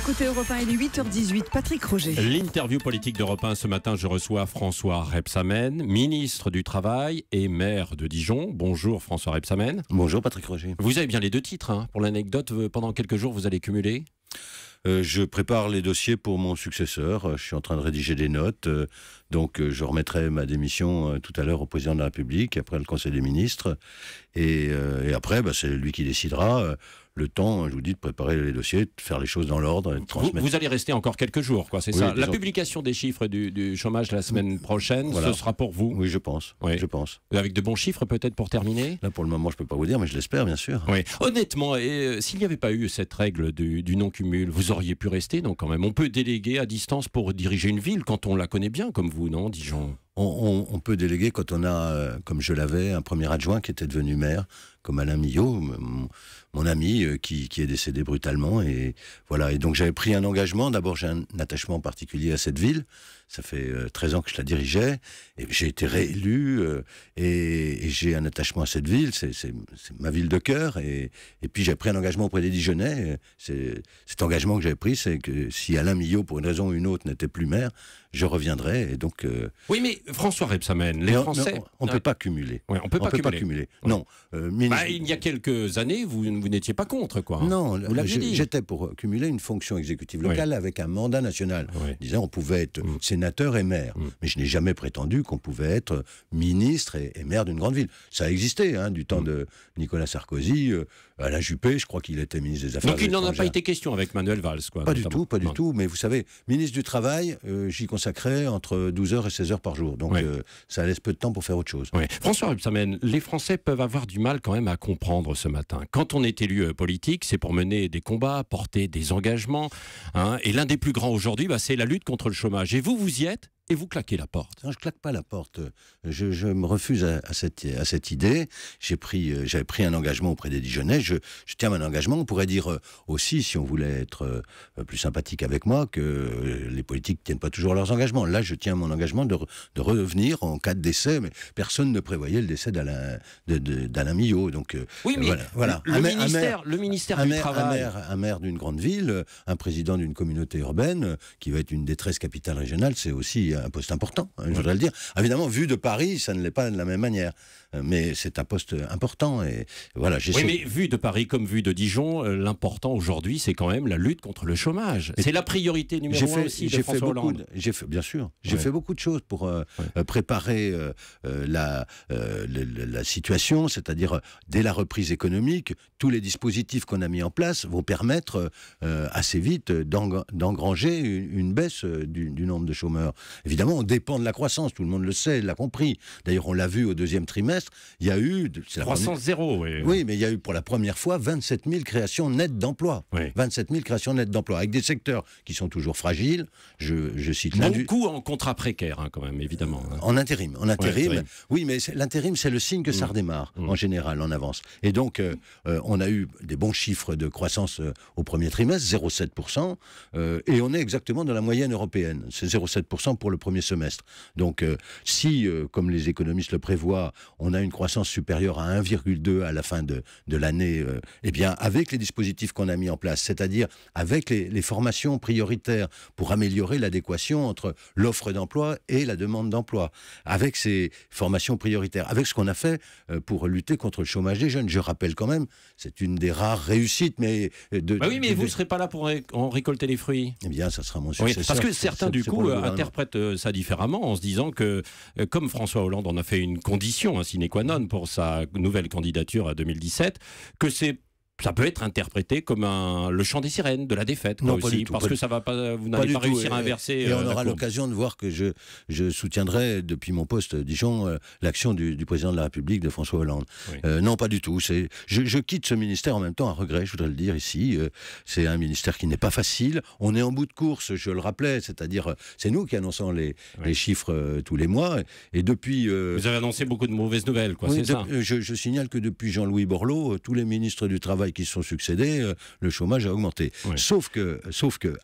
écoutez Europe 1, il est 8h18, Patrick Roger. L'interview politique d'Europe 1 ce matin, je reçois François Rebsamen, ministre du Travail et maire de Dijon. Bonjour François Rebsamen. Bonjour Patrick Roger. Vous avez bien les deux titres, hein. Pour l'anecdote, pendant quelques jours vous allez cumuler. Je prépare les dossiers pour mon successeur. Je suis en train de rédiger des notes. Donc je remettrai ma démission tout à l'heure au président de la République, après le Conseil des ministres. Et après, c'est lui qui décidera. Le temps, je vous dis, de préparer les dossiers, de faire les choses dans l'ordre et de transmettre. Vous allez rester encore quelques jours, quoi, c'est ça. La publication des chiffres du chômage la semaine prochaine, voilà. Ce sera pour vous. Oui, je pense. Oui. Je pense. Avec de bons chiffres, peut-être, pour terminer. Là, pour le moment, je ne peux pas vous dire, mais je l'espère, bien sûr. Oui. Honnêtement, s'il n'y avait pas eu cette règle du non-cumul, vous auriez pu rester, donc quand même. On peut déléguer à distance pour diriger une ville quand on la connaît bien, comme vous, non, Dijon? On peut déléguer quand on a, comme je l'avais, un premier adjoint qui était devenu maire, comme Alain Millot, mon ami, qui est décédé brutalement. Et voilà. Et donc j'avais pris un engagement. D'abord, j'ai un attachement particulier à cette ville. Ça fait 13 ans que je la dirigeais. Et j'ai été réélu. Et j'ai un attachement à cette ville. C'est ma ville de cœur. Et puis j'ai pris un engagement auprès des Dijonnais. Cet engagement que j'avais pris, c'est que si Alain Millot, pour une raison ou une autre, n'était plus maire, je reviendrai. Et donc. Oui, mais François Rebsamen, les Français. On ne peut pas cumuler. Ouais, on peut pas cumuler. Ouais. Non. Il y a quelques années, vous n'étiez pas contre, quoi. Non, vous l'aviez dit. J'étais pour cumuler une fonction exécutive locale avec un mandat national. Disant on pouvait être sénateur et maire. Mais je n'ai jamais prétendu qu'on pouvait être ministre et maire d'une grande ville. Ça a existé, du temps de Nicolas Sarkozy, Alain Juppé, je crois qu'il était ministre des Affaires étrangères. Donc il n'en a pas été question avec Manuel Valls, quoi. Pas du tout. Mais vous savez, ministre du Travail, j'y consacrais entre 12h et 16h par jour. Donc ça laisse peu de temps pour faire autre chose. Oui. François Rebsamen, les Français peuvent avoir du mal quand même à comprendre ce matin. Quand on est élu politique, c'est pour mener des combats, porter des engagements. Et l'un des plus grands aujourd'hui, c'est la lutte contre le chômage. Et vous y êtes et vous claquez la porte. Non, je claque pas la porte. Je me refuse à cette idée. J'avais pris un engagement auprès des Dijonnais. Je tiens mon engagement. On pourrait dire aussi, si on voulait être plus sympathique avec moi, que les politiques tiennent pas toujours leurs engagements. Là, je tiens mon engagement de revenir en cas de décès, mais personne ne prévoyait le décès d'Alain Millot. Donc, oui, mais voilà. Le ministère du Travail. Un maire d'une grande ville, un président d'une communauté urbaine, qui va être une des 13 capitales régionales, c'est aussi un poste important, je voudrais le dire. Évidemment, vu de Paris, ça ne l'est pas de la même manière. Mais c'est un poste important. Et voilà, oui, mais vu de Paris comme vu de Dijon, l'important aujourd'hui, c'est quand même la lutte contre le chômage. C'est la priorité numéro 1 aussi de François Hollande. Bien sûr. J'ai fait beaucoup de choses pour préparer la situation, c'est-à-dire dès la reprise économique, tous les dispositifs qu'on a mis en place vont permettre assez vite d'engranger une baisse du nombre de chômeurs. Évidemment, on dépend de la croissance, tout le monde le sait, l'a compris. D'ailleurs, on l'a vu au deuxième trimestre, il y a eu... Croissance zéro, oui. Oui, mais il y a eu pour la première fois 27 000 créations nettes d'emplois. Oui. 27 000 créations nettes d'emplois, avec des secteurs qui sont toujours fragiles. Je cite beaucoup en contrat précaire, quand même, évidemment. En intérim. Oui, mais l'intérim, c'est le signe que ça redémarre, en général, en avance. Et donc, on a eu des bons chiffres de croissance au premier trimestre, 0,7%, et on est exactement dans la moyenne européenne. C'est 0,7% pour le premier semestre. Donc, si, comme les économistes le prévoient, on a une croissance supérieure à 1,2 à la fin de l'année, eh bien, avec les dispositifs qu'on a mis en place, c'est-à-dire avec les formations prioritaires pour améliorer l'adéquation entre l'offre d'emploi et la demande d'emploi, avec ces formations prioritaires, avec ce qu'on a fait pour lutter contre le chômage des jeunes. Je rappelle quand même, c'est une des rares réussites, mais... oui, mais vous ne serez pas là pour en récolter les fruits. Eh bien, ça sera mon successeur. Oui, parce que certains, du coup, interprètent ça différemment en se disant que, comme François Hollande en a fait une condition, un sine qua non pour sa nouvelle candidature à 2017, que ça peut être interprété comme le chant des sirènes, de la défaite, non, aussi, parce que ça va pas, vous n'allez pas réussir à inverser. Et on aura l'occasion de voir que je soutiendrai depuis mon poste Dijon l'action du président de la République, de François Hollande. Oui. Non, pas du tout. Je quitte ce ministère en même temps à regret, je voudrais le dire ici. C'est un ministère qui n'est pas facile. On est en bout de course, je le rappelais, c'est-à-dire c'est nous qui annonçons les chiffres tous les mois. Et depuis... Vous avez annoncé beaucoup de mauvaises nouvelles, quoi, oui, c'est ça. Je signale que depuis Jean-Louis Borloo, tous les ministres du Travail qui se sont succédés, le chômage a augmenté. Ouais. Sauf que,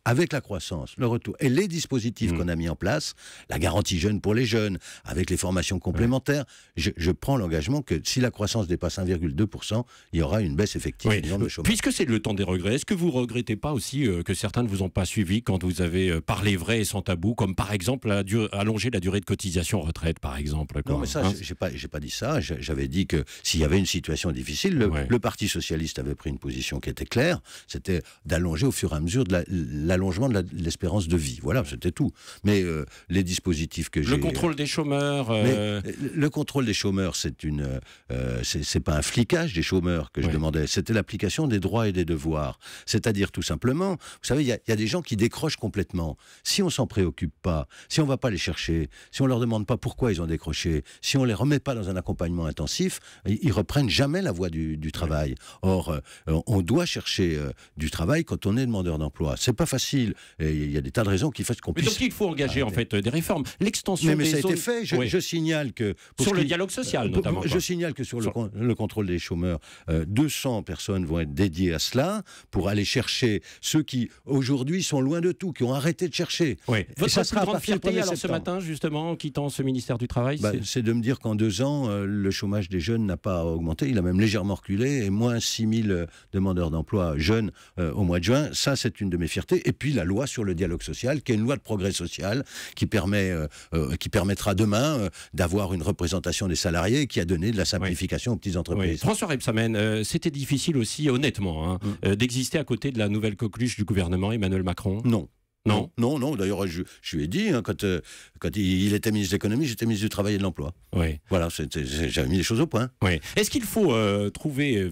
avec la croissance, le retour et les dispositifs qu'on a mis en place, la garantie jeune pour les jeunes, avec les formations complémentaires, je prends l'engagement que si la croissance dépasse 1,2%, il y aura une baisse effective du nombre de chômeurs. Puisque c'est le temps des regrets, est-ce que vous ne regrettez pas aussi que certains ne vous ont pas suivi quand vous avez parlé vrai et sans tabou, comme par exemple allonger la durée de cotisation retraite, par exemple, quoi. Non, mais ça, j'ai pas dit ça. J'avais dit que s'il y avait une situation difficile, le Parti socialiste avait pris une position qui était claire, c'était d'allonger au fur et à mesure de l'allongement de l'espérance de vie. Voilà, c'était tout. Mais les dispositifs que j'ai... Le contrôle des chômeurs... Le contrôle des chômeurs, c'est pas un flicage des chômeurs que je demandais, c'était l'application des droits et des devoirs. C'est-à-dire tout simplement, vous savez, il y a des gens qui décrochent complètement. Si on s'en préoccupe pas, si on va pas les chercher, si on leur demande pas pourquoi ils ont décroché, si on les remet pas dans un accompagnement intensif, ils reprennent jamais la voie du travail. Or, on doit chercher du travail quand on est demandeur d'emploi. C'est pas facile. Et il y a des tas de raisons qui font qu'on puisse... Donc il faut engager en fait des réformes. L'extension mais des ça a zones... été fait. Je signale que... Sur le dialogue social, notamment. Je signale que sur le contrôle des chômeurs, 200 personnes vont être dédiées à cela pour aller chercher ceux qui, aujourd'hui, sont loin de tout, qui ont arrêté de chercher. Oui. Votre sera plus grande fierté, alors, ce matin, justement, en quittant ce ministère du Travail, c'est de me dire qu'en 2 ans, le chômage des jeunes n'a pas augmenté, il a même légèrement reculé, et moins 6 000 demandeurs d'emploi jeunes au mois de juin. Ça, c'est une de mes fiertés. Et puis la loi sur le dialogue social, qui est une loi de progrès social, qui permettra demain d'avoir une représentation des salariés, qui a donné de la simplification aux petites entreprises. Oui. François Rebsamen, c'était difficile aussi, honnêtement, d'exister à côté de la nouvelle coqueluche du gouvernement, Emmanuel Macron. Non. D'ailleurs, je lui ai dit, quand il était ministre de l'économie, j'étais ministre du Travail et de l'Emploi. Oui. Voilà, j'avais mis les choses au point. Oui. Est-ce qu'il faut trouver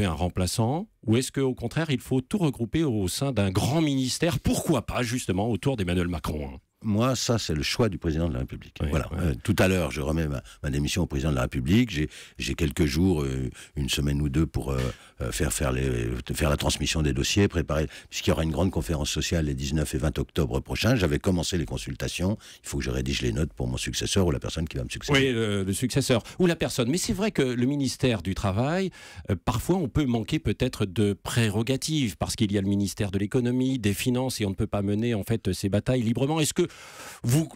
un remplaçant, ou est-ce qu'au contraire, il faut tout regrouper au sein d'un grand ministère, pourquoi pas justement autour d'Emmanuel Macron? Moi, ça, c'est le choix du président de la République. Tout à l'heure, je remets ma démission au président de la République. J'ai quelques jours, une semaine ou deux, pour faire la transmission des dossiers, préparer, puisqu'il y aura une grande conférence sociale les 19 et 20 octobre prochains. J'avais commencé les consultations. Il faut que je rédige les notes pour mon successeur ou la personne qui va me succéder. Oui, le successeur ou la personne. Mais c'est vrai que le ministère du Travail, parfois, on peut manquer peut-être de prérogatives, parce qu'il y a le ministère de l'économie, des finances, et on ne peut pas mener en fait ces batailles librement. Est-ce que vous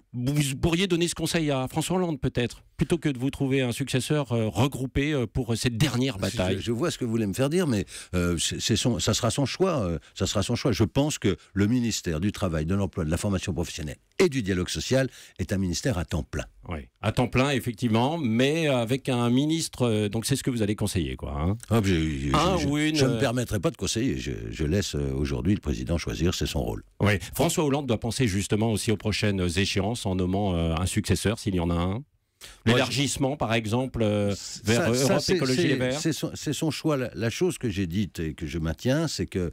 pourriez donner ce conseil à François Hollande, peut-être, plutôt que de vous trouver un successeur regroupé pour cette dernière bataille? Je vois ce que vous voulez me faire dire, mais ça sera son choix. Ça sera son choix. Je pense que le ministère du Travail, de l'Emploi, de la formation professionnelle et du dialogue social est un ministère à temps plein. Oui, à temps plein, effectivement, mais avec un ministre... donc c'est ce que vous allez conseiller, quoi. Je ne me permettrai pas de conseiller. Je laisse aujourd'hui le président choisir, c'est son rôle. Oui. François Hollande doit penser justement aussi aux prochaines échéances en nommant un successeur, s'il y en a un. L'élargissement, par exemple, vers Europe Écologie Les Verts. C'est son choix. La chose que j'ai dite et que je maintiens, c'est que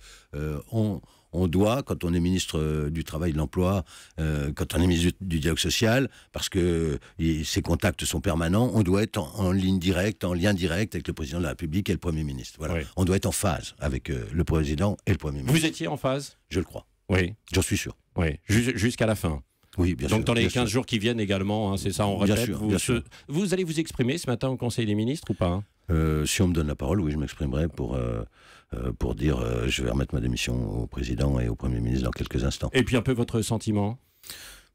on doit, quand on est ministre du Travail et de l'Emploi, quand on est ministre du Dialogue Social, parce que ces contacts sont permanents, on doit être en ligne directe, en lien direct avec le président de la République et le Premier ministre. Voilà. Oui. On doit être en phase avec le président et le Premier ministre. Vous étiez en phase? Je le crois. Oui. J'en suis sûr. Oui, jusqu'à la fin. Oui, bien sûr. Donc dans les 15 jours qui viennent également, c'est ça, on répète. Bien sûr. Vous allez vous exprimer ce matin au Conseil des ministres ou pas? Si on me donne la parole, oui, je m'exprimerai pour dire je vais remettre ma démission au président et au Premier ministre dans quelques instants. Et puis un peu votre sentiment?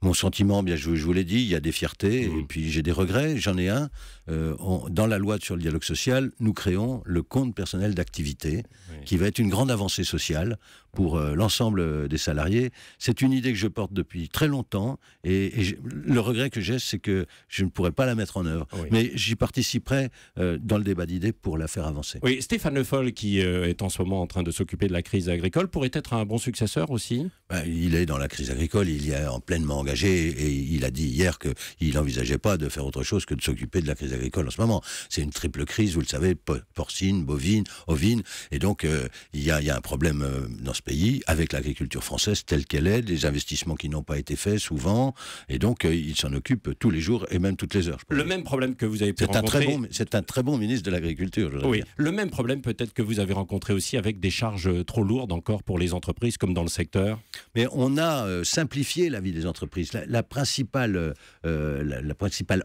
Mon sentiment, bien, je vous l'ai dit, il y a des fiertés, et puis j'ai des regrets, j'en ai un. Dans la loi sur le dialogue social, nous créons le compte personnel d'activité, qui va être une grande avancée sociale pour l'ensemble des salariés. C'est une idée que je porte depuis très longtemps, et le regret que j'ai, c'est que je ne pourrais pas la mettre en œuvre. Oui. Mais j'y participerai dans le débat d'idées pour la faire avancer. Oui, Stéphane Le Foll, qui est en ce moment en train de s'occuper de la crise agricole, pourrait être un bon successeur aussi? Il est dans la crise agricole, il y est pleinement engagé, et il a dit hier qu'il n'envisageait pas de faire autre chose que de s'occuper de la crise agricole en ce moment. C'est une triple crise, vous le savez, porcine, bovine, ovine, et donc il y a un problème dans ce pays, avec l'agriculture française telle qu'elle est, des investissements qui n'ont pas été faits souvent, et donc il s'en occupe tous les jours et même toutes les heures. Le même problème que vous avez pu rencontrer... C'est un très bon ministre de l'Agriculture, je Oui, dire. le même problème peut-être que vous avez rencontré aussi avec des charges trop lourdes encore pour les entreprises, comme dans le secteur. Mais on a simplifié la vie des entreprises. La principale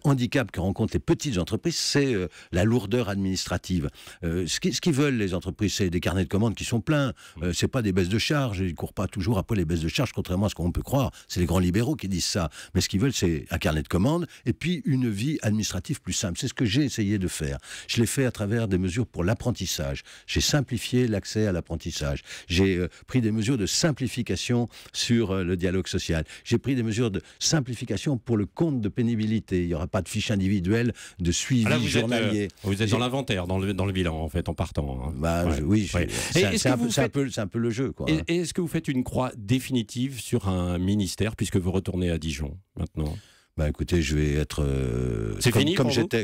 handicap que rencontrent les petites entreprises, c'est la lourdeur administrative. Ce qu'ils veulent, les entreprises, c'est des carnets de commandes qui sont pleins. C'est pas des baisses de charges. Ils courent pas toujours après les baisses de charges, contrairement à ce qu'on peut croire. C'est les grands libéraux qui disent ça. Mais ce qu'ils veulent, c'est un carnet de commandes et puis une vie administrative plus simple. C'est ce que j'ai essayé de faire. Je l'ai fait à travers des mesures pour l'apprentissage. J'ai simplifié l'accès à l'apprentissage. J'ai pris des mesures de simplification sur le dialogue social. J'ai pris des mesures de simplification pour le compte de pénibilité. Il n'y aura pas de fiche individuelle de suivi journalier. Vous êtes dans l'inventaire, dans le bilan, en fait, en partant. Hein. Bah, ouais. C'est un peu le jeu, quoi. Et est-ce que vous faites une croix définitive sur un ministère, puisque vous retournez à Dijon, maintenant ? Bah écoutez, je vais être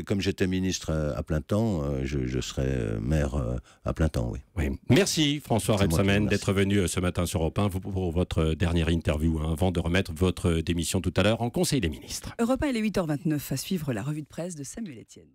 comme j'étais ministre à plein temps, je serai maire à plein temps, oui. Merci François Rebsamen d'être venu ce matin sur Europe 1 pour votre dernière interview, avant de remettre votre démission tout à l'heure en Conseil des ministres. Europe 1, il est 8h29, à suivre la revue de presse de Samuel Etienne.